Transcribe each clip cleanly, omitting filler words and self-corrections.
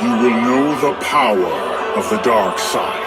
you will know the power of the dark side.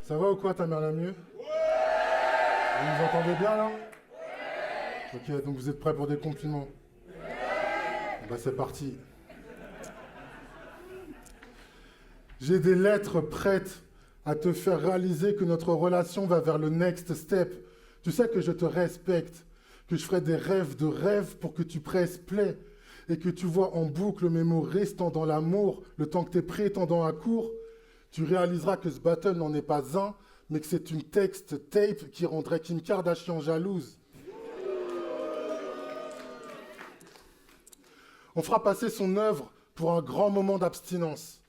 Ça va ou quoi, ta mère la mieux? Vous nous entendez bien là? Ok, donc vous êtes prêts pour des compliments? Bah c'est parti. J'ai des lettres prêtes à te faire réaliser que notre relation va vers le next step. Tu sais que je te respecte, que je ferai des rêves de rêves pour que tu presses play et que tu vois en boucle mes mots restant dans l'amour, le temps que tes prétendants accourent. Tu réaliseras que ce battle n'en est pas un, mais que c'est une texte tape qui rendrait Kim Kardashian jalouse. On fera passer son œuvre pour un grand moment d'abstinence.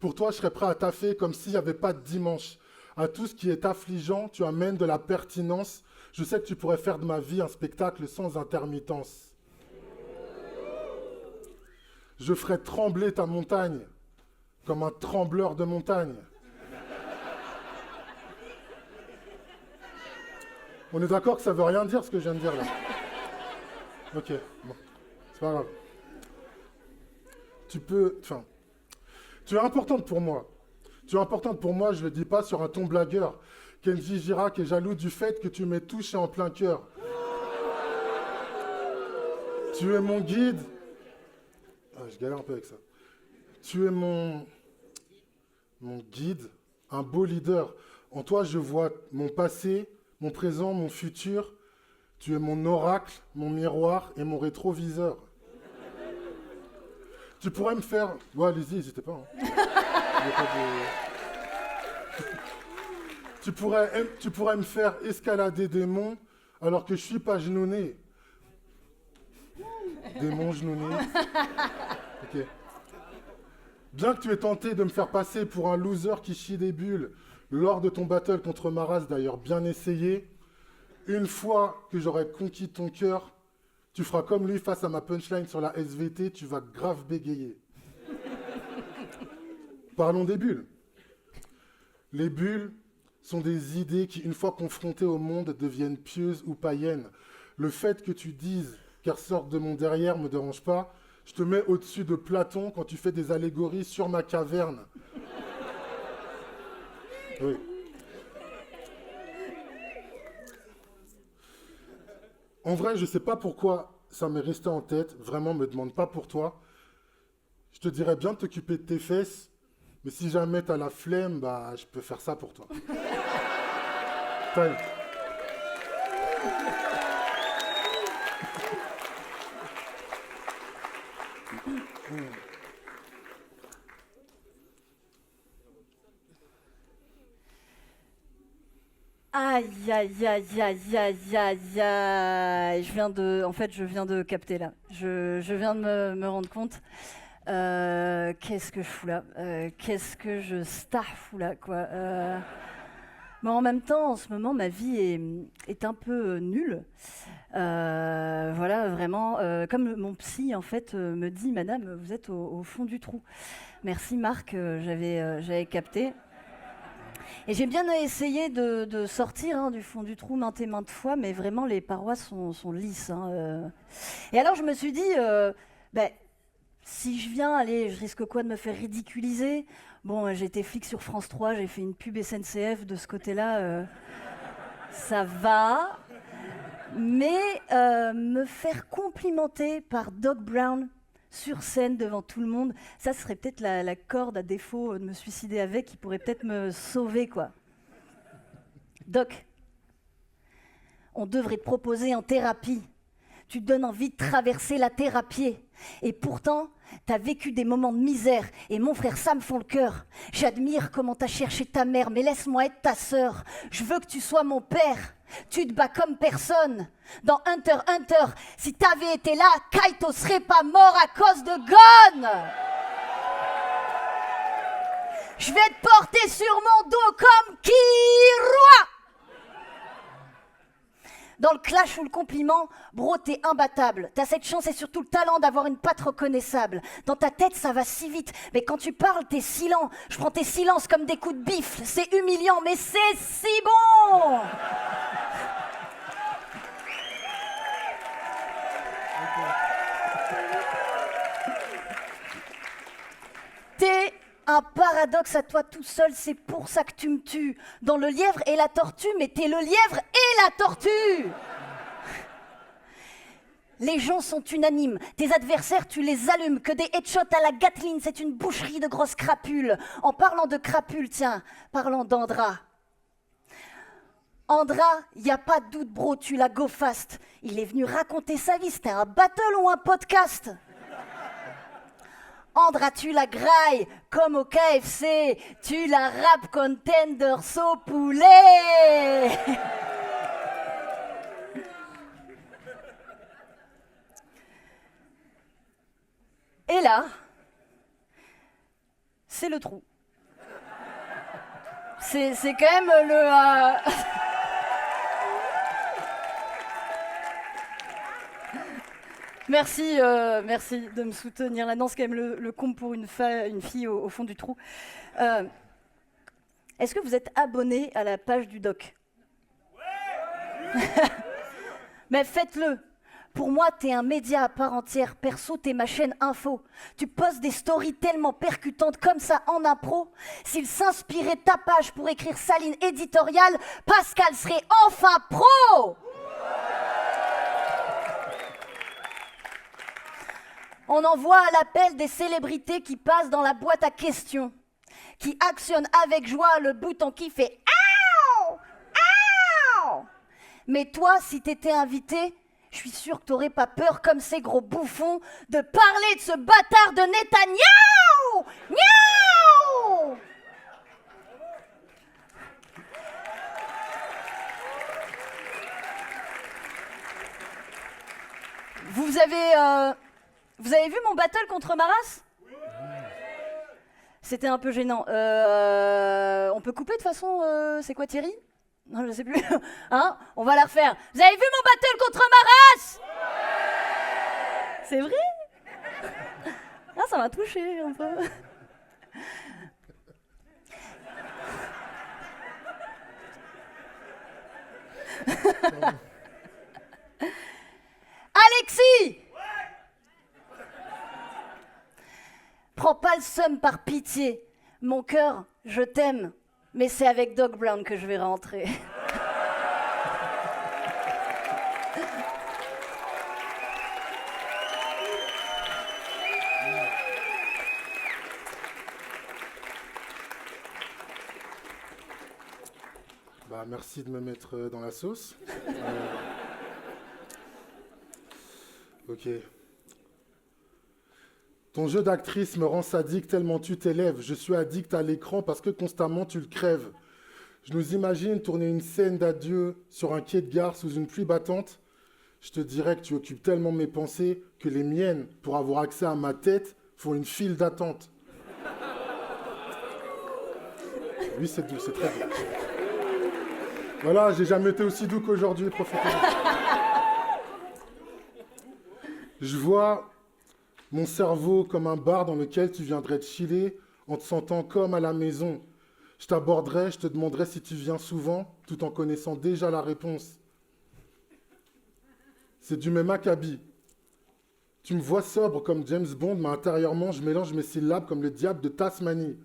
Pour toi, je serais prêt à taffer comme s'il n'y avait pas de dimanche. À tout ce qui est affligeant, tu amènes de la pertinence. Je sais que tu pourrais faire de ma vie un spectacle sans intermittence. Je ferai trembler ta montagne comme un trembleur de montagne. On est d'accord que ça veut rien dire ce que je viens de dire là? Ok, bon, c'est pas grave. Tu es importante pour moi. Tu es importante pour moi, je le dis pas sur un ton blagueur. Kenji Girac est jaloux du fait que tu m'aies touché en plein cœur. Tu es mon guide. Ah, je galère un peu avec ça. Tu es mon guide, un beau leader. En toi, je vois mon passé, mon présent, mon futur. Tu es mon oracle, mon miroir et mon rétroviseur. Tu pourrais me faire... Ouais, allez-y, n'hésitez pas. Hein. Il y a pas de- Tu pourrais me faire escalader des monts alors que je suis pas genouné. Des monts genounés. Ok. Bien que tu aies tenté de me faire passer pour un loser qui chie des bulles, lors de ton battle contre Maraz, d'ailleurs bien essayé, une fois que j'aurai conquis ton cœur, tu feras comme lui face à ma punchline sur la SVT, tu vas grave bégayer. Parlons des bulles. Les bulles sont des idées qui, une fois confrontées au monde, deviennent pieuses ou païennes. Le fait que tu dises qu'elles sortent de mon derrière me dérange pas. Je te mets au-dessus de Platon quand tu fais des allégories sur ma caverne. Oui. En vrai, je sais pas pourquoi ça m'est resté en tête. Vraiment, me demande pas pour toi. Je te dirais bien de t'occuper de tes fesses, mais si jamais t'as la flemme, bah, je peux faire ça pour toi. Taille. Aïe, aïe, aïe, aïe, aïe, aïe, aïe. Je viens de capter là. Je viens de me rendre compte. Qu'est-ce que je fous là? Qu'est-ce que je starfous là, quoi. Mais en même temps, en ce moment, ma vie est un peu nulle. Voilà, vraiment. Comme mon psy, en fait, me dit, Madame, vous êtes au fond du trou. Merci, Marc, j'avais capté. Et j'ai bien essayé de sortir du fond du trou maintes et maintes fois, mais vraiment les parois sont lisses. Et alors je me suis dit, si je viens, allez, je risque quoi de me faire ridiculiser? Bon, j'étais flic sur France 3, j'ai fait une pub SNCF de ce côté-là, ça va. Mais me faire complimenter par Doc Brown sur scène devant tout le monde, ça serait peut-être la corde à défaut de me suicider avec qui pourrait peut-être me sauver, quoi. Doc, on devrait te proposer en thérapie. Tu te donnes envie de traverser la thérapie. Et pourtant, t'as vécu des moments de misère et mon frère, ça me fend le cœur. J'admire comment t'as cherché ta mère, mais laisse-moi être ta sœur. Je veux que tu sois mon père. Tu te bats comme personne. Dans Hunter x Hunter, si t'avais été là, Kaito serait pas mort à cause de Gon. Je vais te porter sur mon dos comme Killua. Dans le clash ou le compliment, bro, t'es imbattable. T'as cette chance et surtout le talent d'avoir une patte reconnaissable. Dans ta tête, ça va si vite, mais quand tu parles, t'es silent. Je prends tes silences comme des coups de bifle. C'est humiliant, mais c'est si bon. T'es un paradoxe à toi tout seul, c'est pour ça que tu me tues. Dans le lièvre et la tortue, mais t'es le lièvre et la tortue. Les gens sont unanimes, tes adversaires tu les allumes, que des headshots à la Gatling, c'est une boucherie de grosses crapules. En parlant de crapules, tiens, parlons d'Andra. Andra, y a pas de doute bro, tu la go fast. Il est venu raconter sa vie, c'était un battle ou un podcast? Andra, tu la grailles comme au KFC, tu la rap contender au poulet. Et là, c'est le trou. C'est quand même le... Merci, merci de me soutenir là-dedans. C'est quand même le comble pour une fille au fond du trou. Est-ce que vous êtes abonné à la page du doc? Mais faites-le. Pour moi, t'es un média à part entière. Perso, t'es ma chaîne info. Tu postes des stories tellement percutantes comme ça en impro. S'il s'inspirait de ta page pour écrire sa ligne éditoriale, Pascal serait enfin pro. On envoie à l'appel des célébrités qui passent dans la boîte à questions, qui actionnent avec joie le bouton qui fait « Aouh ! Aouh !» Mais toi, si t'étais invité, je suis sûre que t'aurais pas peur, comme ces gros bouffons, de parler de ce bâtard de Netanyahou. Niaou ! Vous avez vu mon battle contre Maras? C'était un peu gênant. On peut couper de toute façon, c'est quoi Thierry? Non, je sais plus. Hein? On va la refaire. Vous avez vu mon battle contre Maras? C'est vrai? Ah, ça m'a touché un peu. Alexis! Prends pas le seum par pitié. Mon cœur, je t'aime, mais c'est avec Doc Brown que je vais rentrer. Bah, merci de me mettre dans la sauce. Ok. Ton jeu d'actrice me rend sadique tellement tu t'élèves. Je suis addict à l'écran parce que constamment tu le crèves. Je nous imagine tourner une scène d'adieu sur un quai de gare sous une pluie battante. Je te dirais que tu occupes tellement mes pensées que les miennes, pour avoir accès à ma tête, font une file d'attente. Oui, c'est doux, c'est très doux. Voilà, j'ai jamais été aussi doux qu'aujourd'hui, profitez-en. Je vois mon cerveau comme un bar dans lequel tu viendrais te chiller en te sentant comme à la maison. Je t'aborderai, je te demanderai si tu viens souvent, tout en connaissant déjà la réponse. C'est du même acabit. Tu me vois sobre comme James Bond, mais intérieurement, je mélange mes syllabes comme le diable de Tasmanie.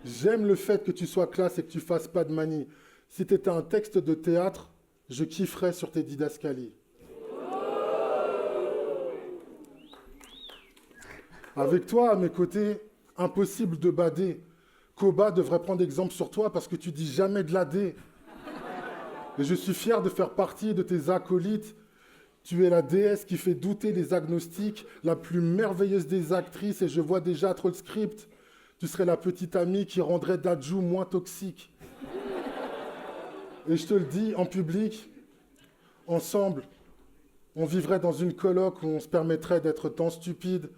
J'aime le fait que tu sois classe et que tu fasses pas de manie. Si t'étais un texte de théâtre, je kifferais sur tes didascalies. Avec toi à mes côtés, impossible de bader. Koba devrait prendre exemple sur toi parce que tu dis jamais de la D. Et je suis fier de faire partie de tes acolytes Tu es la déesse qui fait douter les agnostiques, la plus merveilleuse des actrices, et je vois déjà trop le script. Tu serais la petite amie qui rendrait Dajou moins toxique. Et je te le dis en public, ensemble, on vivrait dans une coloc où on se permettrait d'être tant stupide.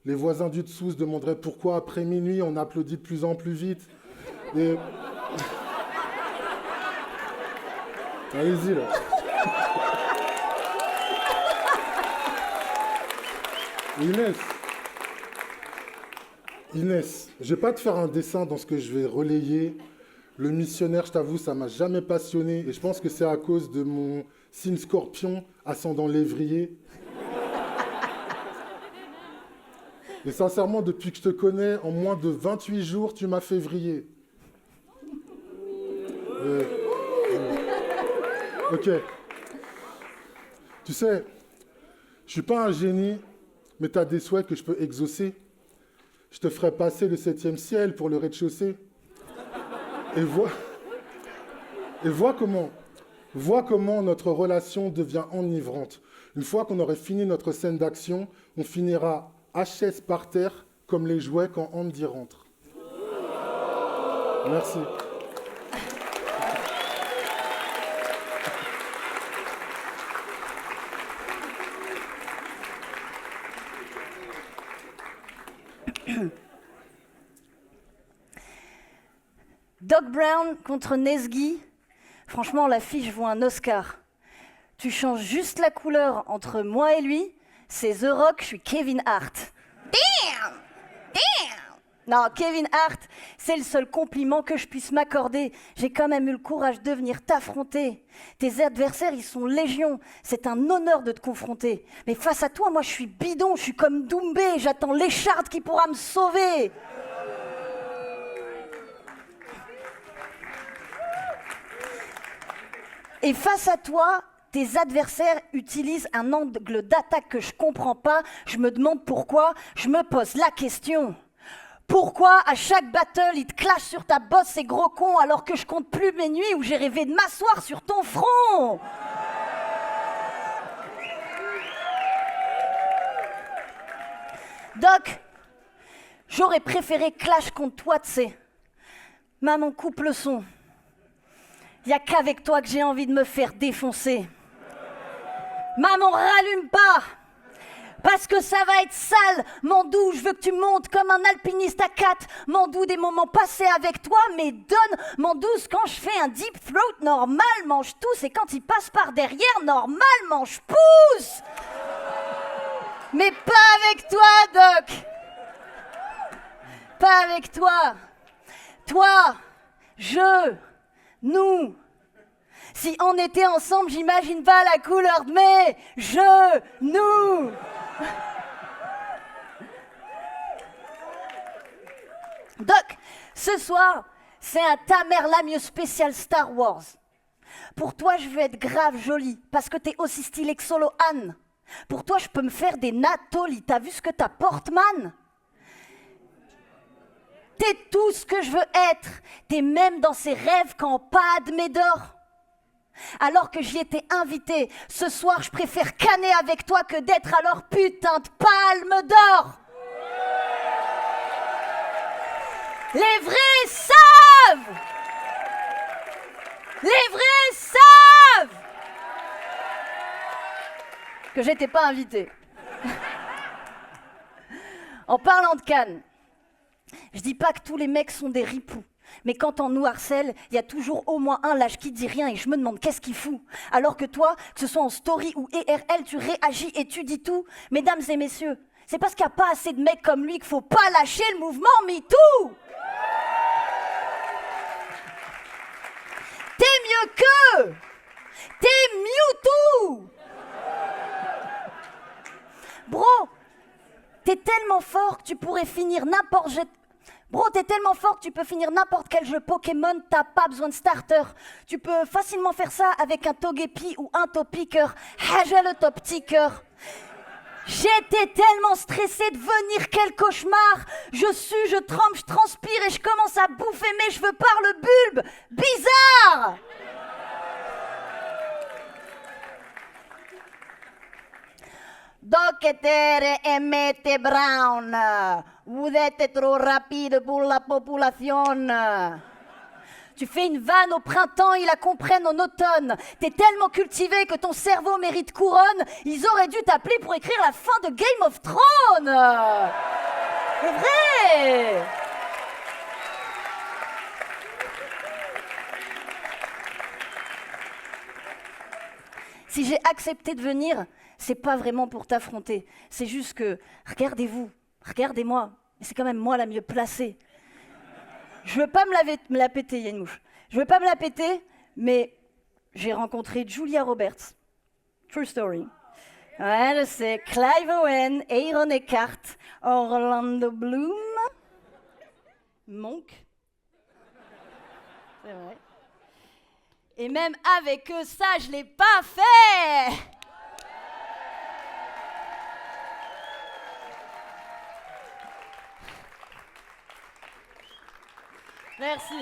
Les voisins du dessous se demanderaient pourquoi après minuit on applaudit de plus en plus vite. Et... Allez-y là. Inès, je vais pas te faire un dessin dans ce que je vais relayer. Le missionnaire, je t'avoue, ça m'a jamais passionné. Et je pense que c'est à cause de mon signe scorpion, ascendant lévrier. Et sincèrement, depuis que je te connais, en moins de 28 jours, tu m'as fait vriller. Ok. Tu sais, je suis pas un génie, mais tu as des souhaits que je peux exaucer. Je te ferai passer le 7e ciel pour le rez-de-chaussée. Et vois comment notre relation devient enivrante. Une fois qu'on aurait fini notre scène d'action, on finira HS par terre comme les jouets quand Andy rentre. Merci. Doc Brown contre Nesgy. Franchement, la fille vaut un Oscar. Tu changes juste la couleur entre moi et lui. C'est The Rock, je suis Kevin Hart. Damn! Damn! Non, Kevin Hart, c'est le seul compliment que je puisse m'accorder. J'ai quand même eu le courage de venir t'affronter. Tes adversaires, ils sont légion. C'est un honneur de te confronter. Mais face à toi, moi, je suis bidon. Je suis comme Doumbé. J'attends l'écharde qui pourra me sauver. Et face à toi, tes adversaires utilisent un angle d'attaque que je comprends pas. Je me demande pourquoi. Je me pose la question. Pourquoi à chaque battle, ils te clashent sur ta bosse, ces gros cons, alors que je compte plus mes nuits où j'ai rêvé de m'asseoir sur ton front? Doc, j'aurais préféré clash contre toi, tu sais. Maman, coupe le son. Y a qu'avec toi que j'ai envie de me faire défoncer. Maman, rallume pas, parce que ça va être sale. Mandou, je veux que tu montes comme un alpiniste à 4. Mandou, des moments passés avec toi, mais donne. Mandou, quand je fais un deep throat, normalement je tousse. Et quand il passe par derrière, normalement je pousse. Mais pas avec toi, Doc. Pas avec toi. Toi, nous. Si on était ensemble, j'imagine pas la couleur de mes genoux. Doc, ce soir, c'est un ta mère la mieux spécial Star Wars. Pour toi, je veux être grave jolie, parce que t'es aussi stylé que Solo Anne. Pour toi, je peux me faire des Nathalie. T'as vu ce que t'apportes, man? T'es tout ce que je veux être. T'es même dans ses rêves quand Padmé dort. Alors que j'y étais invitée, ce soir, je préfère canner avec toi que d'être à leur putain de palme d'or. Les vrais savent. Les vrais savent que j'étais pas invitée. En parlant de Cannes, je dis pas que tous les mecs sont des ripoux, mais quand on nous harcèle, il y a toujours au moins un lâche qui dit rien et je me demande qu'est-ce qu'il fout. Alors que toi, que ce soit en story ou IRL, tu réagis et tu dis tout. Mesdames et messieurs, c'est parce qu'il n'y a pas assez de mecs comme lui qu'il faut pas lâcher le mouvement MeToo. T'es mieux qu'eux. T'es Mewtwo. Bro, t'es tellement fort que tu pourrais finir n'importe... Bro, t'es tellement fort que tu peux finir n'importe quel jeu Pokémon, t'as pas besoin de starter. Tu peux facilement faire ça avec un Togepi ou un Topiqueur. Haja le top ticker. J'étais tellement stressée de venir, quel cauchemar. Je sue, je tremble, je transpire et je commence à bouffer mes cheveux par le bulbe. Bizarre. Docteur Emmett Brown, vous êtes trop rapide pour la population. Tu fais une vanne au printemps, ils la comprennent en automne. T'es tellement cultivé que ton cerveau mérite couronne. Ils auraient dû t'appeler pour écrire la fin de Game of Thrones. C'est vrai. Si j'ai accepté de venir, c'est pas vraiment pour t'affronter. C'est juste que, regardez-vous, regardez-moi. C'est quand même moi la mieux placée. Je veux pas me la péter, il y a une mouche. Je veux pas me la péter, mais j'ai rencontré Julia Roberts. True story. Ouais, je sais. Clive Owen, Aaron Eckhart, Orlando Bloom, Monk. C'est vrai. Et même avec eux, ça, je l'ai pas fait. Merci.